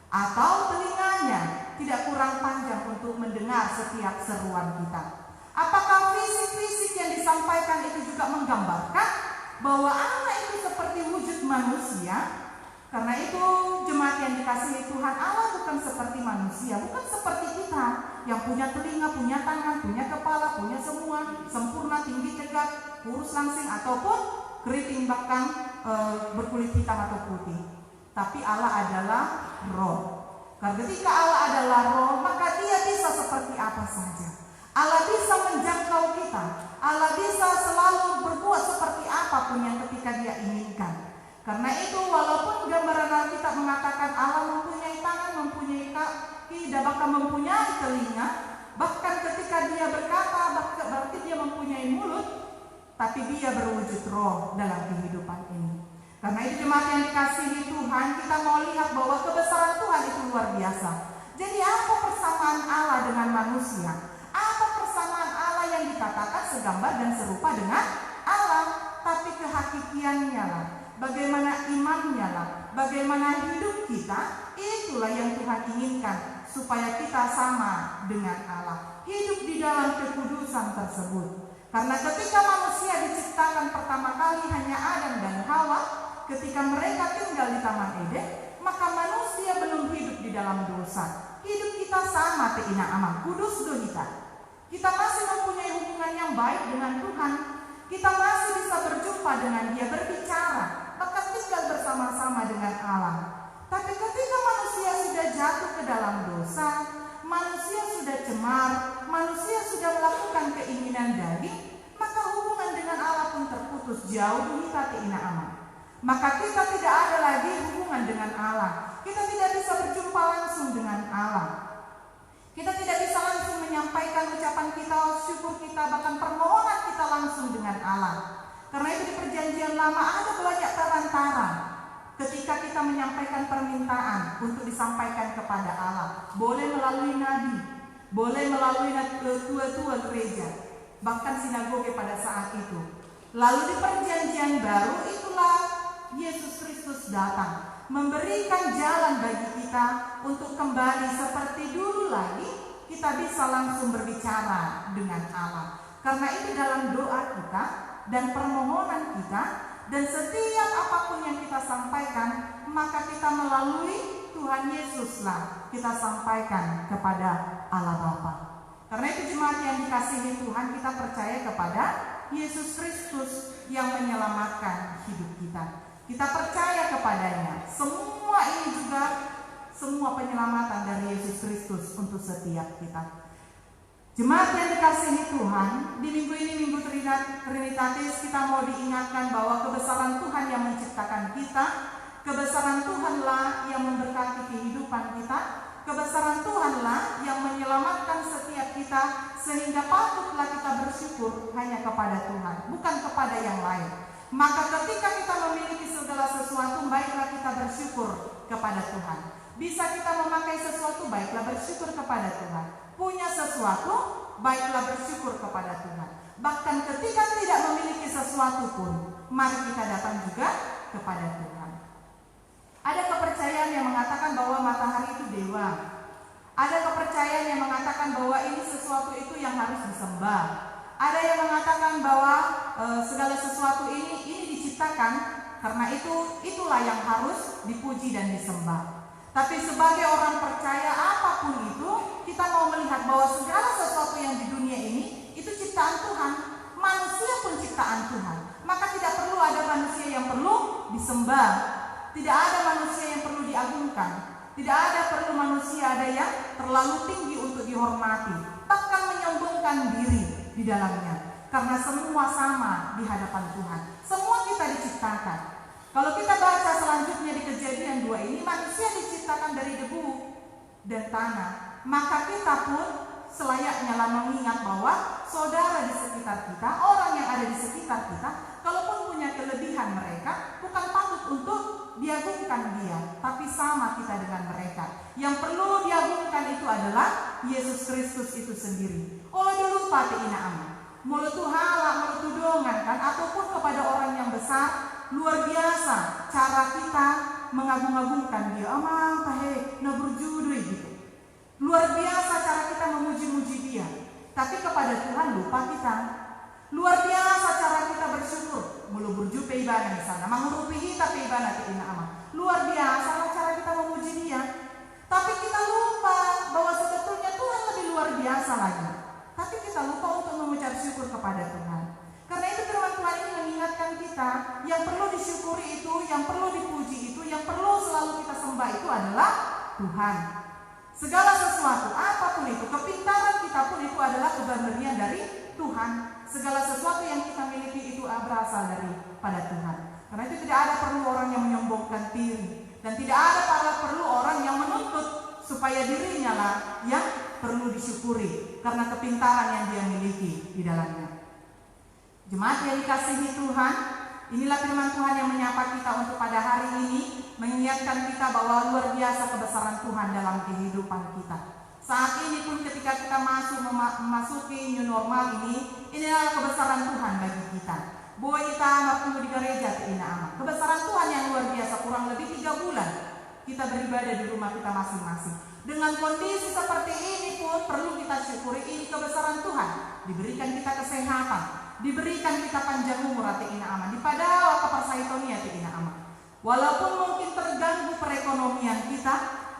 Atau telinganya tidak kurang panjang untuk mendengar setiap seruan kita. Apakah fisik-fisik yang disampaikan itu juga menggambarkan bahwa Allah itu seperti wujud manusia? Karena itu jemaat yang dikasihi Tuhan, Allah bukan seperti manusia, bukan seperti kita yang punya telinga, punya tangan, punya kepala, punya semua, sempurna, tinggi, tegak, juga kurus langsing ataupun keriting bahkan berkulit hitam atau putih. Tapi Allah adalah roh. Karena ketika Allah adalah roh, maka dia bisa seperti apa saja. Allah bisa menjangkau kita. Allah bisa selalu berbuat seperti apapun yang ketika dia inginkan. Karena itu walaupun gambaran Alkitab mengatakan Allah mempunyai tangan, mempunyai kaki, dan bahkan mempunyai telinga, bahkan ketika dia berkata berarti dia mempunyai mulut, tapi dia berwujud roh dalam kehidupan ini. Karena itu jemaat yang dikasihi Tuhan, kita mau lihat bahwa kebesaran Tuhan itu luar biasa. Jadi apa persamaan Allah dengan manusia? Apa persamaan Allah yang dikatakan segambar dan serupa dengan Allah? Tapi kehakikiannya lah, bagaimana imannya lah, bagaimana hidup kita, itulah yang Tuhan inginkan supaya kita sama dengan Allah. Hidup di dalam kekudusan tersebut. Karena ketika manusia diciptakan pertama kali hanya Adam dan Hawa, ketika mereka tinggal di Taman Eden, maka manusia belum hidup di dalam dosa. Hidup kita sama teina amang kudus dohita. Kita masih mempunyai hubungan yang baik dengan Tuhan. Kita masih bisa berjumpa dengan Dia, berbicara, bahkan tinggal bersama-sama dengan Allah. Tapi ketika manusia sudah jatuh ke dalam dosa, manusia sudah cemar, manusia sudah melakukan keinginan daging, maka hubungan dengan Allah pun terputus jauh duhita teina amang. Maka kita tidak ada lagi hubungan dengan Allah. Kita tidak bisa berjumpa langsung dengan Allah. Kita tidak bisa langsung menyampaikan ucapan kita, syukur kita, bahkan permohonan kita langsung dengan Allah. Karena itu di perjanjian lama ada banyak perantara ketika kita menyampaikan permintaan untuk disampaikan kepada Allah. Boleh melalui nabi, boleh melalui tua-tua gereja, bahkan sinagoge pada saat itu. Lalu di perjanjian baru itulah Yesus Kristus datang, memberikan jalan bagi kita untuk kembali seperti dulu lagi, kita bisa langsung berbicara dengan Allah. Karena itu dalam doa kita dan permohonan kita dan setiap apapun yang kita sampaikan, maka kita melalui Tuhan Yesuslah kita sampaikan kepada Allah Bapa. Karena itu jemaat yang dikasihi Tuhan, kita percaya kepada Yesus Kristus yang menyelamatkan hidup kita. Kita percaya kepadanya. Semua ini juga semua penyelamatan dari Yesus Kristus untuk setiap kita. Jemaat yang dikasihi Tuhan, di minggu ini Minggu Trinitatis, kita mau diingatkan bahwa kebesaran Tuhan yang menciptakan kita, kebesaran Tuhanlah yang memberkati kehidupan kita, kebesaran Tuhanlah yang menyelamatkan setiap kita, sehingga patutlah kita bersyukur hanya kepada Tuhan, bukan kepada yang lain. Maka ketika kita memiliki segala sesuatu, baiklah kita bersyukur kepada Tuhan. Bisa kita memakai sesuatu, baiklah bersyukur kepada Tuhan. Punya sesuatu, baiklah bersyukur kepada Tuhan. Bahkan ketika tidak memiliki sesuatu pun, mari kita datang juga kepada Tuhan. Ada kepercayaan yang mengatakan bahwa matahari itu dewa. Ada kepercayaan yang mengatakan bahwa ini sesuatu itu yang harus disembah. Ada yang mengatakan bahwa segala sesuatu ini diciptakan karena itulah yang harus dipuji dan disembah. Tapi sebagai orang percaya apapun itu, kita mau melihat bahwa segala sesuatu yang di dunia ini itu ciptaan Tuhan. Manusia pun ciptaan Tuhan. Maka tidak perlu ada manusia yang perlu disembah. Tidak ada manusia yang perlu diagungkan. Tidak ada perlu manusia ada yang terlalu tinggi untuk dihormati, bahkan menyombongkan diri di dalamnya. Karena semua sama di hadapan Tuhan. Semua kita diciptakan. Kalau kita baca selanjutnya di Kejadian 2 ini, manusia diciptakan dari debu dan tanah. Maka kita pun selayaknya mengingat bahwa saudara di sekitar kita, orang yang ada di sekitar kita, kalaupun punya kelebihan mereka, bukan patut untuk diagungkan dia, tapi sama kita dengan mereka. Yang perlu diagungkan itu adalah Yesus Kristus itu sendiri. Oh dulu pati ina aman, mulut halak, mulut tudongan kan, ataupun kepada orang yang besar, luar biasa cara kita mengagung-agungkan dia. Amang tahe na berjudui gitu. Luar biasa cara kita memuji-muji dia. Tapi kepada Tuhan lupa kita. Luar biasa cara kita bersyukur. Mulu berju peibana di sana, menghurupi kita peibana ke ina amang. Luar biasa cara kita memuji dia. Tapi kita lupa bahwa sebetulnya Tuhan lebih luar biasa lagi. Tapi kita lupa untuk mengucap syukur kepada Tuhan. Karena kita, yang perlu disyukuri itu, yang perlu dipuji itu, yang perlu selalu kita sembah itu adalah Tuhan. Segala sesuatu, apapun itu, kepintaran kita pun itu adalah pemberian dari Tuhan. Segala sesuatu yang kita miliki itu berasal daripada Tuhan. Karena itu tidak ada perlu orang yang menyombongkan diri, dan tidak ada perlu orang yang menuntut supaya dirinya lah yang perlu disyukuri karena kepintaran yang dia miliki di dalamnya. Jemaat yang dikasihi Tuhan, inilah firman Tuhan yang menyapa kita untuk pada hari ini, mengingatkan kita bahwa luar biasa kebesaran Tuhan dalam kehidupan kita. Saat ini pun ketika kita memasuki new normal ini, inilah kebesaran Tuhan bagi kita. Bahwa kita waktu di gereja kebesaran Tuhan yang luar biasa, kurang lebih 3 bulan kita beribadah di rumah kita masing-masing. Dengan kondisi seperti ini pun perlu kita syukuri, ini kebesaran Tuhan. Diberikan kita kesehatan, diberikan kita panjang umur aman, dipadao kepersaitonia aman. Walaupun mungkin terganggu perekonomian kita,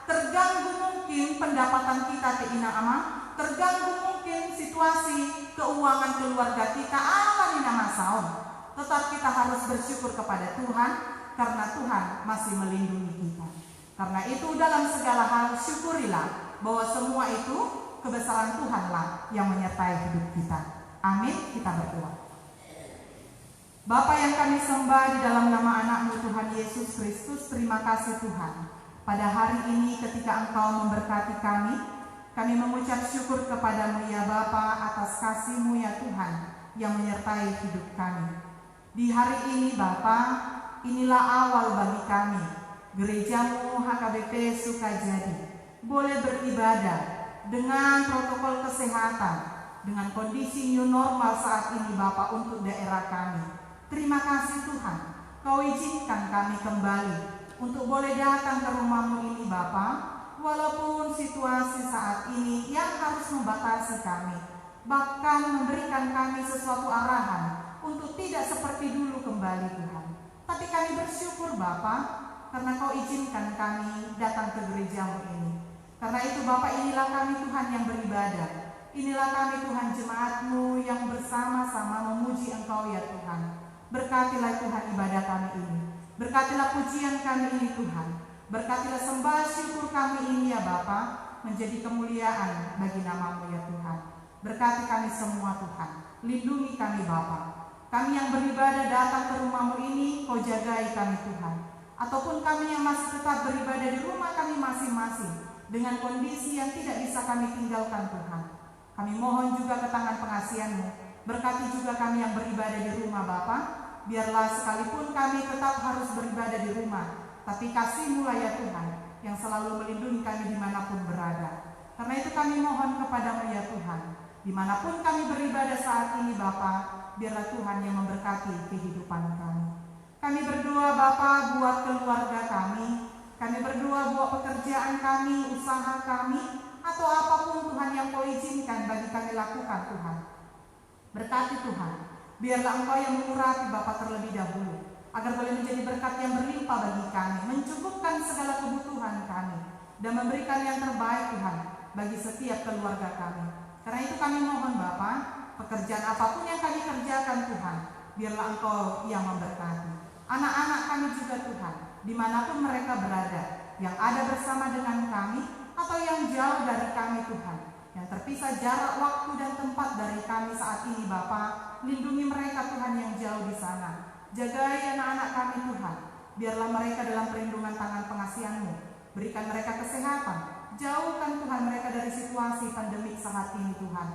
terganggu mungkin pendapatan kita aman, terganggu mungkin situasi keuangan keluarga kita masalah. Tetap kita harus bersyukur kepada Tuhan karena Tuhan masih melindungi kita. Karena itu dalam segala hal syukurilah bahwa semua itu kebesaran Tuhanlah yang menyertai hidup kita. Amin. Kita berdoa. Bapa yang kami sembah di dalam nama anak-Mu Tuhan Yesus Kristus, terima kasih Tuhan. Pada hari ini ketika Engkau memberkati kami mengucap syukur kepadamu ya Bapa atas kasih-Mu ya Tuhan yang menyertai hidup kami. Di hari ini Bapa, inilah awal bagi kami, gereja-Mu HKBP Sukajadi boleh beribadah dengan protokol kesehatan, dengan kondisi new normal saat ini Bapa untuk daerah kami. Terima kasih Tuhan, Kau izinkan kami kembali untuk boleh datang ke rumah-Mu ini Bapa, walaupun situasi saat ini yang harus membatasi kami, bahkan memberikan kami sesuatu arahan untuk tidak seperti dulu kembali Tuhan. Tapi kami bersyukur Bapa, karena Kau izinkan kami datang ke gereja-Mu ini. Karena itu Bapa, inilah kami Tuhan yang beribadah. Inilah kami Tuhan jemaat-Mu yang bersama-sama memuji Engkau ya Tuhan. Berkatilah Tuhan ibadah kami ini. Berkatilah pujian kami ini Tuhan. Berkatilah sembah syukur kami ini ya Bapa, menjadi kemuliaan bagi nama-Mu ya Tuhan. Berkati kami semua Tuhan. Lindungi kami Bapa. Kami yang beribadah datang ke rumah-Mu ini, Kau jagai kami Tuhan. Ataupun kami yang masih tetap beribadah di rumah kami masing-masing dengan kondisi yang tidak bisa kami tinggalkan Tuhan. Kami mohon juga ke tangan pengasihan-Mu. Berkati juga kami yang beribadah di rumah Bapa. Biarlah sekalipun kami tetap harus beribadah di rumah, tapi kasih-Mu lah ya Tuhan yang selalu melindungi kami dimanapun berada. Karena itu kami mohon kepada-Mu ya Tuhan, dimanapun kami beribadah saat ini Bapa, biarlah Tuhan yang memberkati kehidupan kami. Kami berdoa Bapa buat keluarga kami berdoa buat pekerjaan kami, usaha kami, atau apapun Tuhan yang Kau izinkan bagi kami lakukan Tuhan. Berkati Tuhan, biarlah Engkau yang mengurapi Bapa terlebih dahulu, agar boleh menjadi berkat yang berlimpah bagi kami, mencukupkan segala kebutuhan kami, dan memberikan yang terbaik Tuhan bagi setiap keluarga kami. Karena itu kami mohon Bapa, pekerjaan apapun yang kami kerjakan Tuhan, biarlah Engkau yang memberkati. Anak-anak kami juga Tuhan, dimanapun mereka berada, yang ada bersama dengan kami, atau yang jauh dari kami Tuhan, yang terpisah jarak waktu dan tempat dari kami saat ini Bapa, lindungi mereka Tuhan yang jauh di sana. Jagai anak-anak kami Tuhan, biarlah mereka dalam perlindungan tangan pengasihan-Mu. Berikan mereka kesehatan, jauhkan Tuhan mereka dari situasi pandemik saat ini Tuhan,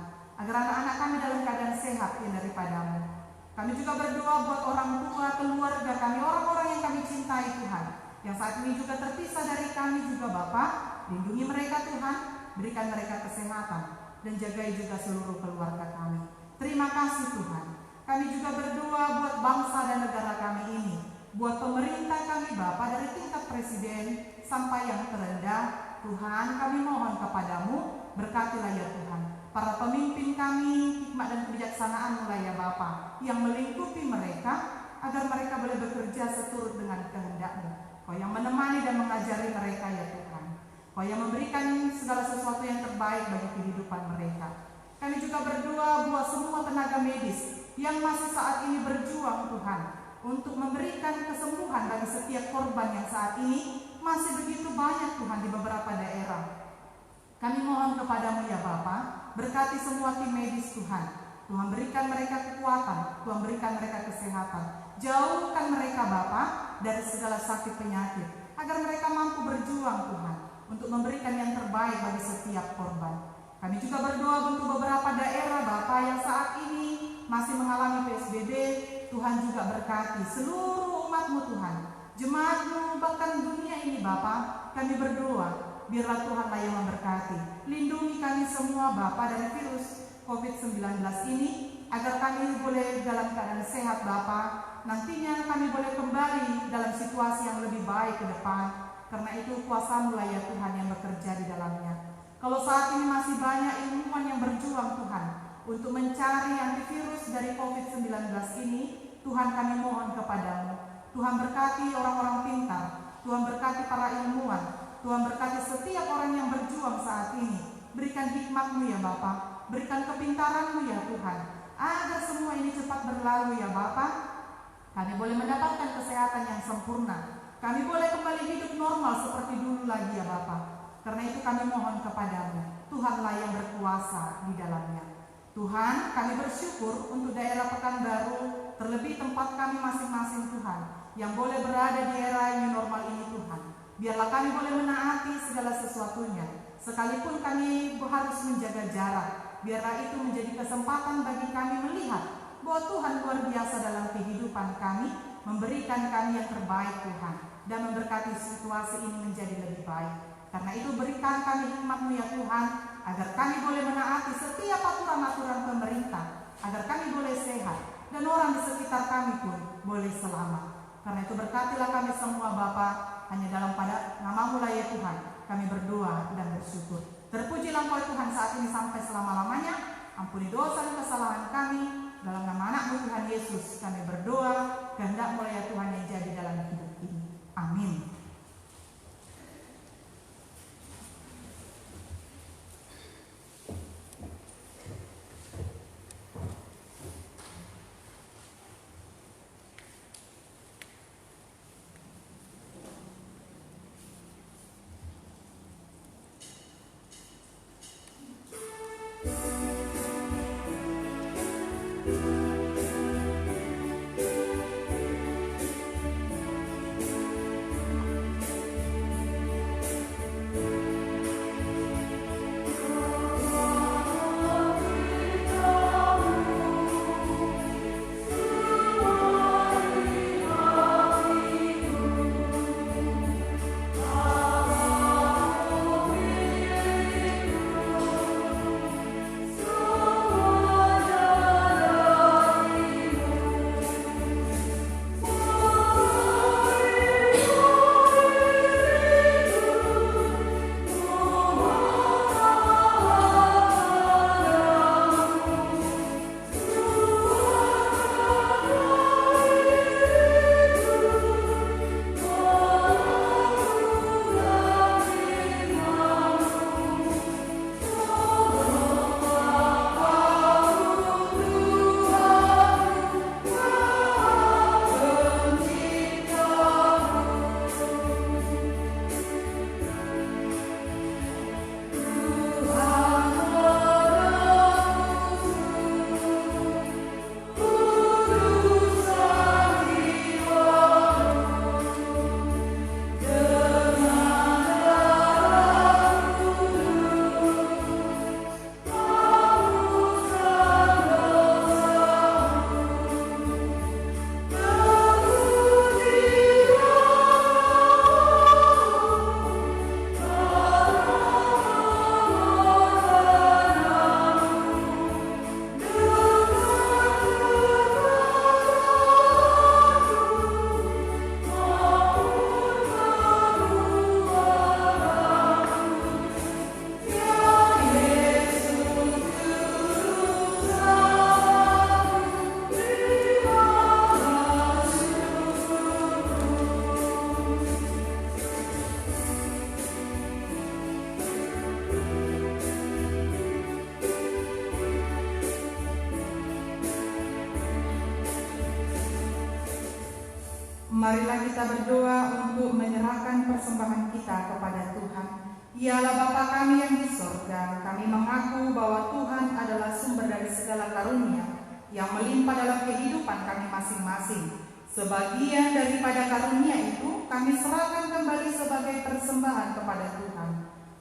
agar anak-anak kami dalam keadaan sehat yang daripada-Mu. Kami juga berdoa buat orang tua, keluarga kami, orang-orang yang kami cintai Tuhan, yang saat ini juga terpisah dari kami juga Bapa. Lindungi mereka Tuhan, berikan mereka kesehatan, dan jagai juga seluruh keluarga kami. Terima kasih Tuhan. Kami juga berdoa buat bangsa dan negara kami ini, buat pemerintah kami Bapa, dari tingkat presiden sampai yang terendah. Tuhan, kami mohon kepada-Mu, berkatilah ya Tuhan para pemimpin kami, hikmat dan kebijaksanaan mulai ya Bapa, yang melingkupi mereka, agar mereka boleh bekerja seturut dengan kehendak-Mu. Kau yang menemani dan mengajari mereka ya Tuhan. Kau yang memberikan segala sesuatu yang terbaik bagi kehidupan mereka. Kami juga berdoa buat semua tenaga medis yang masih saat ini berjuang Tuhan, untuk memberikan kesembuhan bagi setiap korban yang saat ini masih begitu banyak Tuhan di beberapa daerah. Kami mohon kepadamu ya Bapa, berkati semua tim medis Tuhan. Tuhan berikan mereka kekuatan, Tuhan berikan mereka kesehatan. Jauhkan mereka Bapa dari segala sakit penyakit, agar mereka mampu berjuang Tuhan untuk memberikan yang terbaik bagi setiap korban. Kami juga berdoa untuk beberapa daerah Bapa yang saat ini masih mengalami PSBB. Tuhan juga berkati seluruh umat-Mu Tuhan, jemaat-Mu, bahkan dunia ini Bapa. Kami berdoa, biarlah Tuhanlah yang memberkati. Lindungi kami semua Bapa dari virus COVID-19 ini, agar kami boleh dalam keadaan sehat Bapa. Nantinya kami boleh kembali dalam situasi yang lebih baik ke depan. Karena itu kuasa-Mu lah ya Tuhan yang bekerja di dalamnya. Kalau saat ini masih banyak ilmuwan yang berjuang Tuhan untuk mencari antivirus dari COVID-19 ini, Tuhan kami mohon kepadamu. Tuhan berkati orang-orang pintar, Tuhan berkati para ilmuwan, Tuhan berkati setiap orang yang berjuang saat ini. Berikan hikmat-Mu ya Bapa, berikan kepintaran-Mu ya Tuhan, agar semua ini cepat berlalu ya Bapa. Kami boleh mendapatkan kesehatan yang sempurna, kami boleh kembali hidup normal seperti dulu lagi ya Bapa. Karena itu kami mohon kepadamu, Tuhanlah yang berkuasa di dalamnya. Tuhan, kami bersyukur untuk daerah Pekanbaru, terlebih tempat kami masing-masing Tuhan, yang boleh berada di era new normal ini Tuhan. Biarlah kami boleh menaati segala sesuatunya, sekalipun kami harus menjaga jarak. Biarlah itu menjadi kesempatan bagi kami melihat bahwa Tuhan luar biasa dalam kehidupan kami, memberikan kami yang terbaik Tuhan, dan memberkati situasi ini menjadi lebih baik. Karena itu berikan kami hikmat-Mu ya Tuhan, agar kami boleh menaati setiap aturan-aturan pemerintah, agar kami boleh sehat, dan orang di sekitar kami pun boleh selamat. Karena itu berkatilah kami semua Bapa, hanya dalam pada nama-Mu lah ya Tuhan, kami berdoa dan bersyukur. Terpujilah Engkau Tuhan saat ini sampai selama-lamanya. Ampuni dosa dan kesalahan kami, dalam nama anak-Mu Tuhan Yesus kami berdoa. Kehendak-Mu lah ya Tuhan yang jadi dalam hidup ini. Amin. Marilah kita berdoa untuk menyerahkan persembahan kita kepada Tuhan. Ialah Bapa kami yang di sorga, kami mengaku bahwa Tuhan adalah sumber dari segala karunia yang melimpah dalam kehidupan kami masing-masing. Sebagian daripada karunia itu kami serahkan kembali sebagai persembahan kepada Tuhan.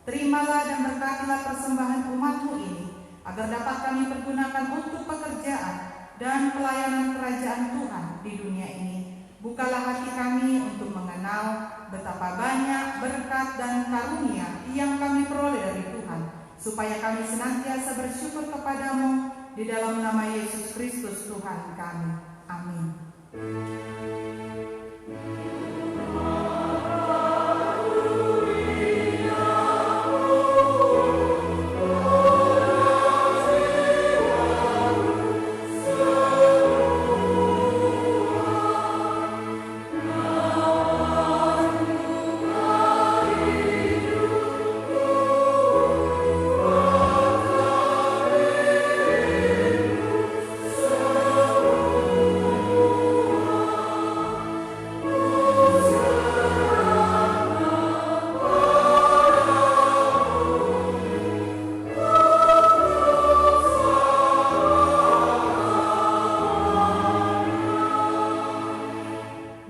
Terimalah dan berkatilah persembahan umat-Mu ini, agar dapat kami pergunakan untuk pekerjaan dan pelayanan kerajaan Tuhan di dunia ini. Bukalah hati kami untuk mengenal betapa banyak berkat dan karunia yang kami peroleh dari Tuhan, supaya kami senantiasa bersyukur kepadamu di dalam nama Yesus Kristus Tuhan kami. Amin.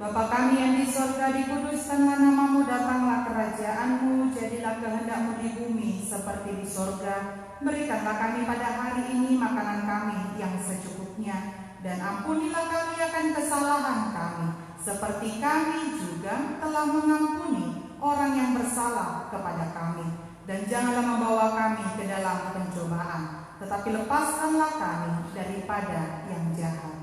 Bapa kami yang di sorga, dikuduskanlah namamu, datanglah kerajaanmu, jadilah kehendak-Mu di bumi seperti di sorga. Berikanlah kami pada hari ini makanan kami yang secukupnya, dan ampunilah kami akan kesalahan kami, seperti kami juga telah mengampuni orang yang bersalah kepada kami. Dan janganlah membawa kami ke dalam pencobaan, tetapi lepaskanlah kami daripada yang jahat.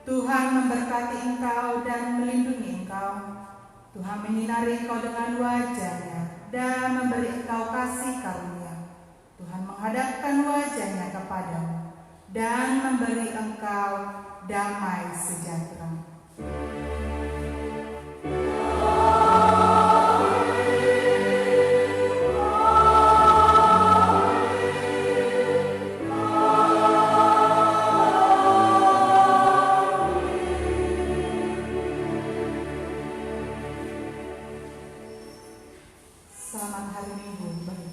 Tuhan memberkati engkau dan melindungi engkau. Tuhan menyinari engkau dengan wajah-Nya dan memberi engkau kasih karunia. Tuhan menghadapkan wajah-Nya kepadamu dan memberi engkau damai sejahtera. Selamat hari Minggu bagi